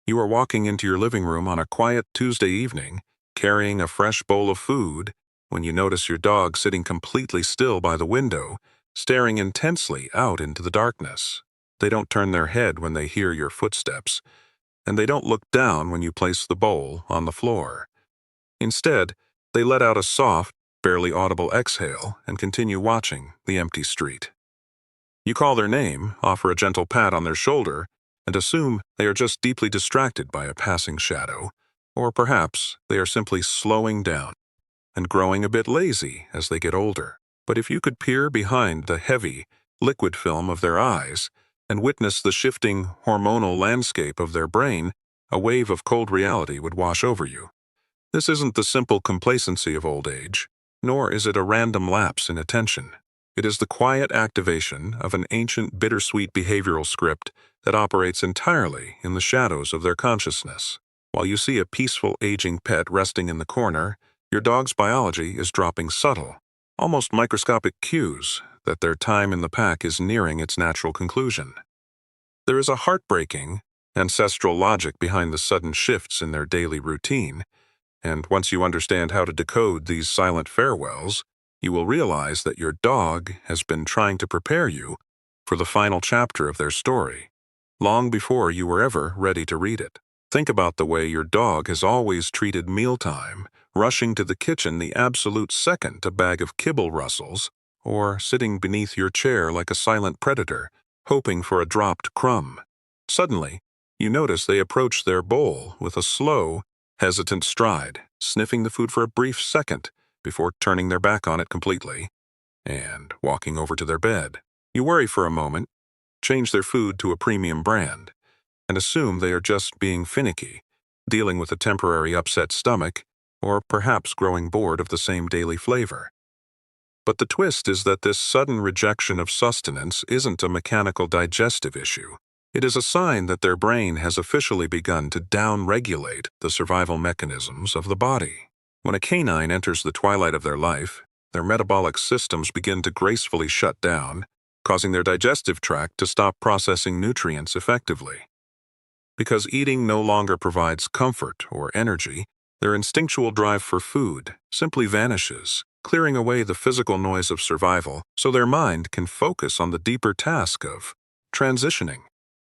You are walking into your living room on a quiet Tuesday evening, carrying a fresh bowl of food, when you notice your dog sitting completely still by the window, staring intensely out into the darkness. They don't turn their head when they hear your footsteps, and they don't look down when you place the bowl on the floor. Instead, they let out a soft, barely audible exhale and continue watching the empty street. You call their name, offer a gentle pat on their shoulder, and assume they are just deeply distracted by a passing shadow, or perhaps they are simply slowing down and growing a bit lazy as they get older. But if you could peer behind the heavy, liquid film of their eyes and witness the shifting hormonal landscape of their brain, a wave of cold reality would wash over you. This isn't the simple complacency of old age, nor is it a random lapse in attention. It is the quiet activation of an ancient bittersweet behavioral script that operates entirely in the shadows of their consciousness. While you see a peaceful aging pet resting in the corner, your dog's biology is dropping subtle, almost microscopic cues that their time in the pack is nearing its natural conclusion. There is a heartbreaking, ancestral logic behind the sudden shifts in their daily routine, and once you understand how to decode these silent farewells, you will realize that your dog has been trying to prepare you for the final chapter of their story, long before you were ever ready to read it. Think about the way your dog has always treated mealtime, rushing to the kitchen the absolute second a bag of kibble rustles, or sitting beneath your chair like a silent predator, hoping for a dropped crumb. Suddenly, you notice they approach their bowl with a slow, hesitant stride, sniffing the food for a brief second before turning their back on it completely and walking over to their bed. You worry for a moment, change their food to a premium brand, and assume they are just being finicky, dealing with a temporary upset stomach, or perhaps growing bored of the same daily flavor. But the twist is that this sudden rejection of sustenance isn't a mechanical digestive issue. It is a sign that their brain has officially begun to down-regulate the survival mechanisms of the body. When a canine enters the twilight of their life, their metabolic systems begin to gracefully shut down, causing their digestive tract to stop processing nutrients effectively. Because eating no longer provides comfort or energy, their instinctual drive for food simply vanishes, clearing away the physical noise of survival so their mind can focus on the deeper task of transitioning.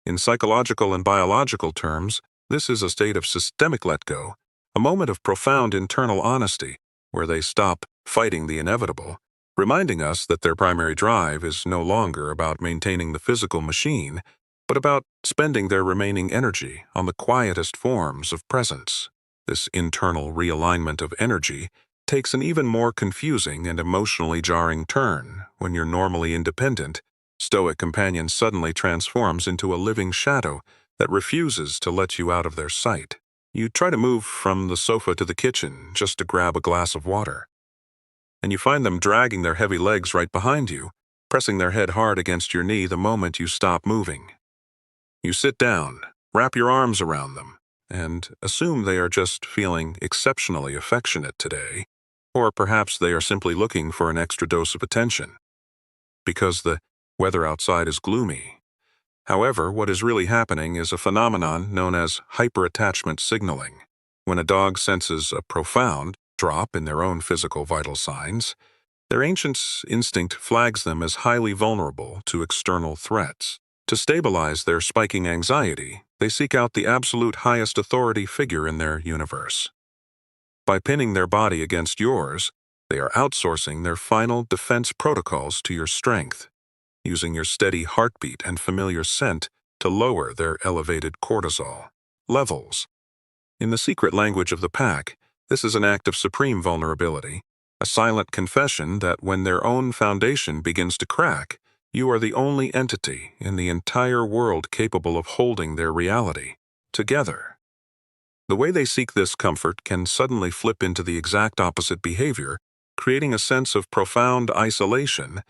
In psychological and biological terms, this is a state of systemic let-go, a moment of profound internal honesty where they stop fighting the inevitable, reminding us that their primary drive is no longer about maintaining the physical machine, but about spending their remaining energy on the quietest forms of presence. This internal realignment of energy takes an even more confusing and emotionally jarring turn when your normally independent, stoic companion suddenly transforms into a living shadow that refuses to let you out of their sight. You try to move from the sofa to the kitchen just to grab a glass of water, and you find them dragging their heavy legs right behind you, pressing their head hard against your knee the moment you stop moving. You sit down, wrap your arms around them, and assume they are just feeling exceptionally affectionate today, or perhaps they are simply looking for an extra dose of attention, because the weather outside is gloomy. However, what is really happening is a phenomenon known as hyperattachment signaling. When a dog senses a profound drop in their own physical vital signs, their ancient instinct flags them as highly vulnerable to external threats. To stabilize their spiking anxiety, they seek out the absolute highest authority figure in their universe. By pinning their body against yours, they are outsourcing their final defense protocols to your strength, using your steady heartbeat and familiar scent to lower their elevated cortisol levels. In the secret language of the pack, this is an act of supreme vulnerability, a silent confession that when their own foundation begins to crack, you are the only entity in the entire world capable of holding their reality together. The way they seek this comfort can suddenly flip into the exact opposite behavior, creating a sense of profound isolation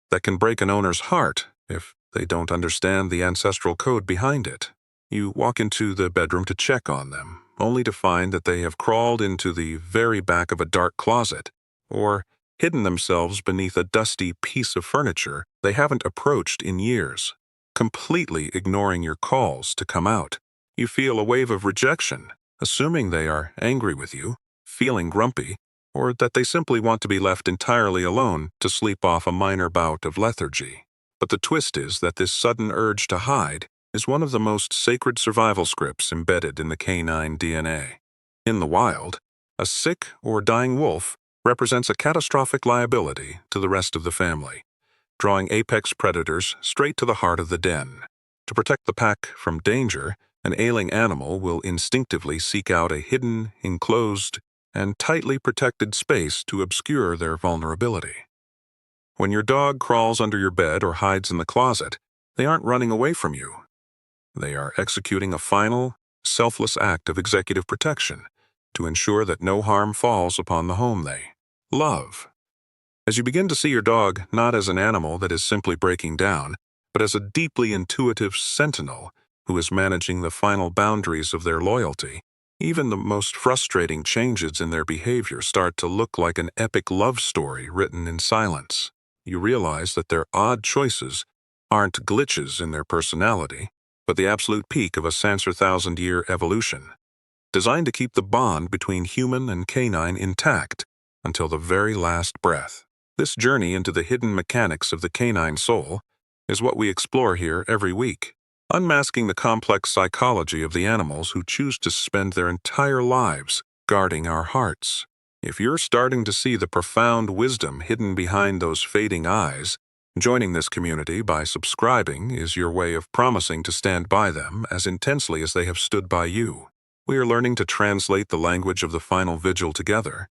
that can break an owner's heart if they don't understand the ancestral code behind it. You walk into the bedroom to check on them, only to find that they have crawled into the very back of a dark closet, or hidden themselves beneath a dusty piece of furniture they haven't approached in years, completely ignoring your calls to come out. You feel a wave of rejection, assuming they are angry with you, feeling grumpy, or that they simply want to be left entirely alone to sleep off a minor bout of lethargy. But the twist is that this sudden urge to hide is one of the most sacred survival scripts embedded in the canine DNA. In the wild, a sick or dying wolf represents a catastrophic liability to the rest of the family, drawing apex predators straight to the heart of the den. To protect the pack from danger, an ailing animal will instinctively seek out a hidden, enclosed, and tightly protected space to obscure their vulnerability. When your dog crawls under your bed or hides in the closet, they aren't running away from you. They are executing a final, selfless act of executive protection to ensure that no harm falls upon the home they love. As you begin to see your dog not as an animal that is simply breaking down, but as a deeply intuitive sentinel who is managing the final boundaries of their loyalty, even the most frustrating changes in their behavior start to look like an epic love story written in silence. You realize that their odd choices aren't glitches in their personality, but the absolute peak of a Sancer thousand-year evolution, designed to keep the bond between human and canine intact until the very last breath. This journey into the hidden mechanics of the canine soul is what we explore here every week, unmasking the complex psychology of the animals who choose to spend their entire lives guarding our hearts. If you're starting to see the profound wisdom hidden behind those fading eyes, joining this community by subscribing is your way of promising to stand by them as intensely as they have stood by you. We are learning to translate the language of the final vigil together,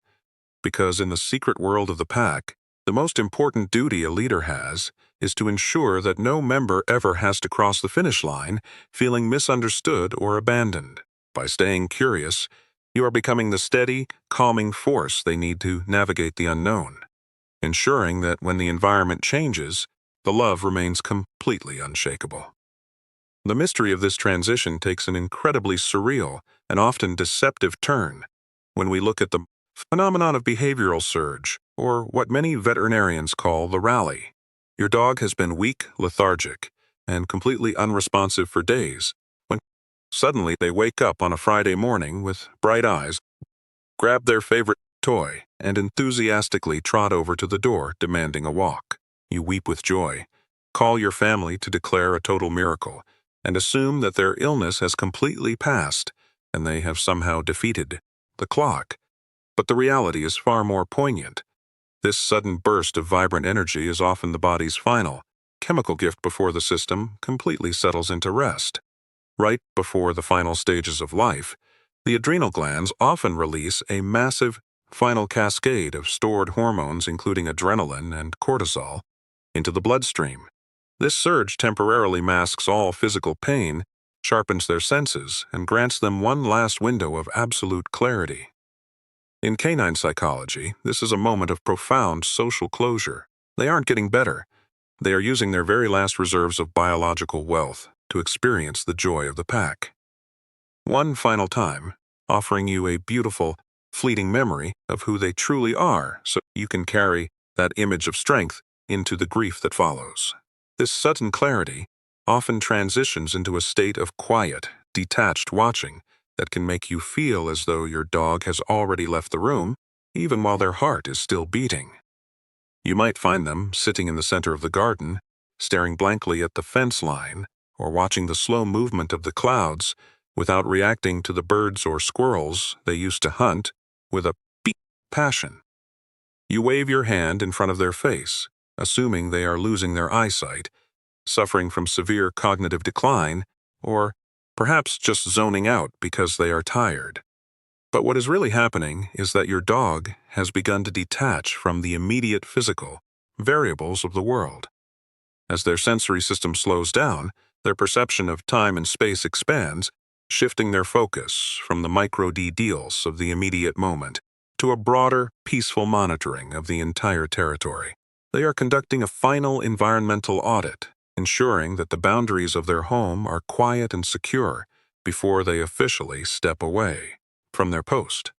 because in the secret world of the pack, the most important duty a leader has is to ensure that no member ever has to cross the finish line feeling misunderstood or abandoned. By staying curious, you are becoming the steady, calming force they need to navigate the unknown, ensuring that when the environment changes, the love remains completely unshakable. The mystery of this transition takes an incredibly surreal and often deceptive turn when we look at the phenomenon of behavioral surge, or what many veterinarians call the rally. Your dog has been weak, lethargic, and completely unresponsive for days, when suddenly they wake up on a Friday morning with bright eyes, grab their favorite toy, and enthusiastically trot over to the door demanding a walk. You weep with joy, call your family to declare a total miracle, and assume that their illness has completely passed and they have somehow defeated the clock. But the reality is far more poignant. This sudden burst of vibrant energy is often the body's final chemical gift before the system completely settles into rest. Right before the final stages of life, the adrenal glands often release a massive final cascade of stored hormones, including adrenaline and cortisol, into the bloodstream. This surge temporarily masks all physical pain, sharpens their senses, and grants them one last window of absolute clarity. In canine psychology, this is a moment of profound social closure. They aren't getting better. They are using their very last reserves of biological wealth to experience the joy of the pack. One final time, offering you a beautiful, fleeting memory of who they truly are so you can carry that image of strength into the grief that follows. This sudden clarity often transitions into a state of quiet, detached watching that can make you feel as though your dog has already left the room, even while their heart is still beating. You might find them sitting in the center of the garden, staring blankly at the fence line, or watching the slow movement of the clouds without reacting to the birds or squirrels they used to hunt with a beat passion. You wave your hand in front of their face, assuming they are losing their eyesight, suffering from severe cognitive decline, or perhaps just zoning out because they are tired. But what is really happening is that your dog has begun to detach from the immediate physical variables of the world. As their sensory system slows down, their perception of time and space expands, shifting their focus from the micro-details of the immediate moment to a broader, peaceful monitoring of the entire territory. They are conducting a final environmental audit, ensuring that the boundaries of their home are quiet and secure before they officially step away from their post.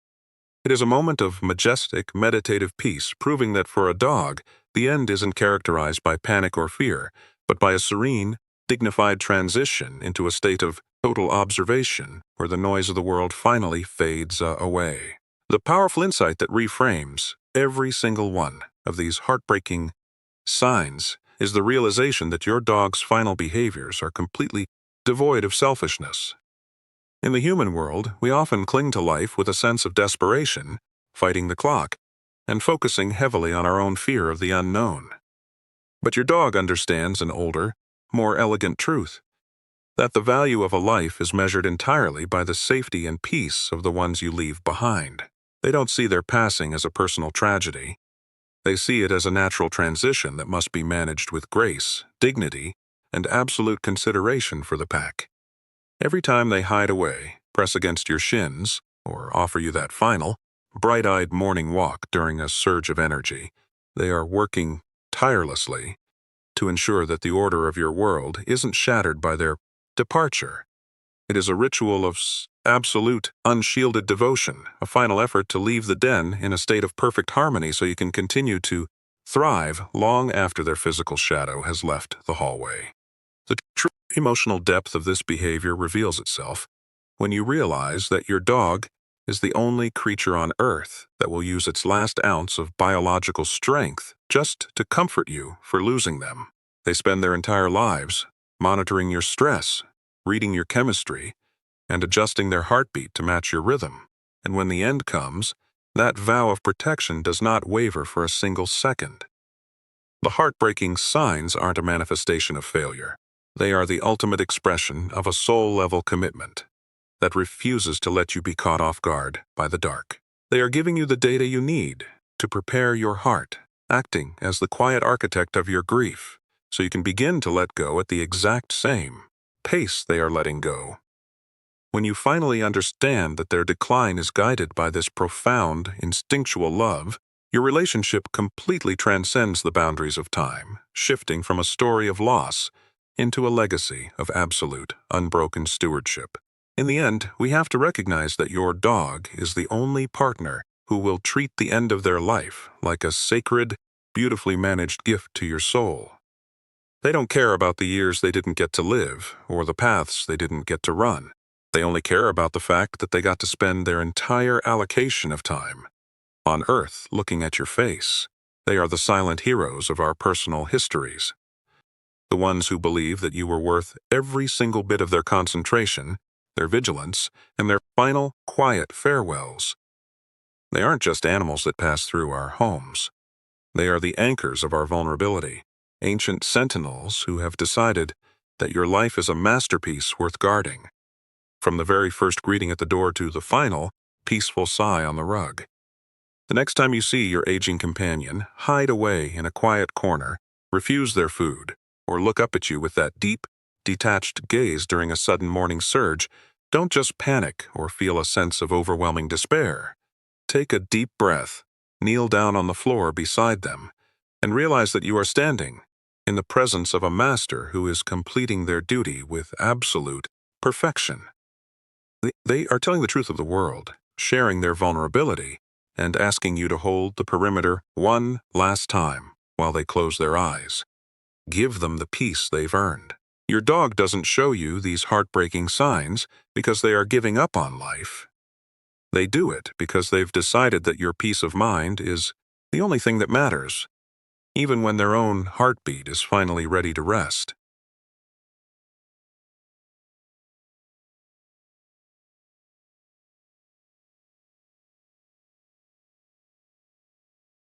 It is a moment of majestic, meditative peace, proving that for a dog, the end isn't characterized by panic or fear, but by a serene, dignified transition into a state of total observation, where the noise of the world finally fades away. The powerful insight that reframes every single one of these heartbreaking signs is the realization that your dog's final behaviors are completely devoid of selfishness. In the human world, we often cling to life with a sense of desperation, fighting the clock, and focusing heavily on our own fear of the unknown. But your dog understands an older, more elegant truth, that the value of a life is measured entirely by the safety and peace of the ones you leave behind. They don't see their passing as a personal tragedy. They see it as a natural transition that must be managed with grace, dignity, and absolute consideration for the pack. Every time they hide away, press against your shins, or offer you that final, bright-eyed morning walk during a surge of energy, they are working tirelessly to ensure that the order of your world isn't shattered by their departure. It is a ritual of absolute, unshielded devotion, a final effort to leave the den in a state of perfect harmony so you can continue to thrive long after their physical shadow has left the hallway. The true emotional depth of this behavior reveals itself when you realize that your dog is the only creature on Earth that will use its last ounce of biological strength just to comfort you for losing them. They spend their entire lives monitoring your stress, reading your chemistry, and adjusting their heartbeat to match your rhythm. And when the end comes, that vow of protection does not waver for a single second. The heartbreaking signs aren't a manifestation of failure. They are the ultimate expression of a soul-level commitment that refuses to let you be caught off guard by the dark. They are giving you the data you need to prepare your heart, acting as the quiet architect of your grief, so you can begin to let go at the exact same pace they are letting go. When you finally understand that their decline is guided by this profound, instinctual love, your relationship completely transcends the boundaries of time, shifting from a story of loss into a legacy of absolute, unbroken stewardship. In the end, we have to recognize that your dog is the only partner who will treat the end of their life like a sacred, beautifully managed gift to your soul. They don't care about the years they didn't get to live or the paths they didn't get to run. They only care about the fact that they got to spend their entire allocation of time on Earth looking at your face. They are the silent heroes of our personal histories. The ones who believe that you were worth every single bit of their concentration, their vigilance, and their final, quiet farewells. They aren't just animals that pass through our homes. They are the anchors of our vulnerability, ancient sentinels who have decided that your life is a masterpiece worth guarding. From the very first greeting at the door to the final, peaceful sigh on the rug. The next time you see your aging companion, hide away in a quiet corner, refuse their food, or look up at you with that deep, detached gaze during a sudden morning surge, don't just panic or feel a sense of overwhelming despair. Take a deep breath, kneel down on the floor beside them, and realize that you are standing in the presence of a master who is completing their duty with absolute perfection. They are telling the truth of the world, sharing their vulnerability, and asking you to hold the perimeter one last time while they close their eyes. Give them the peace they've earned. Your dog doesn't show you these heartbreaking signs because they are giving up on life. They do it because they've decided that your peace of mind is the only thing that matters, even when their own heartbeat is finally ready to rest.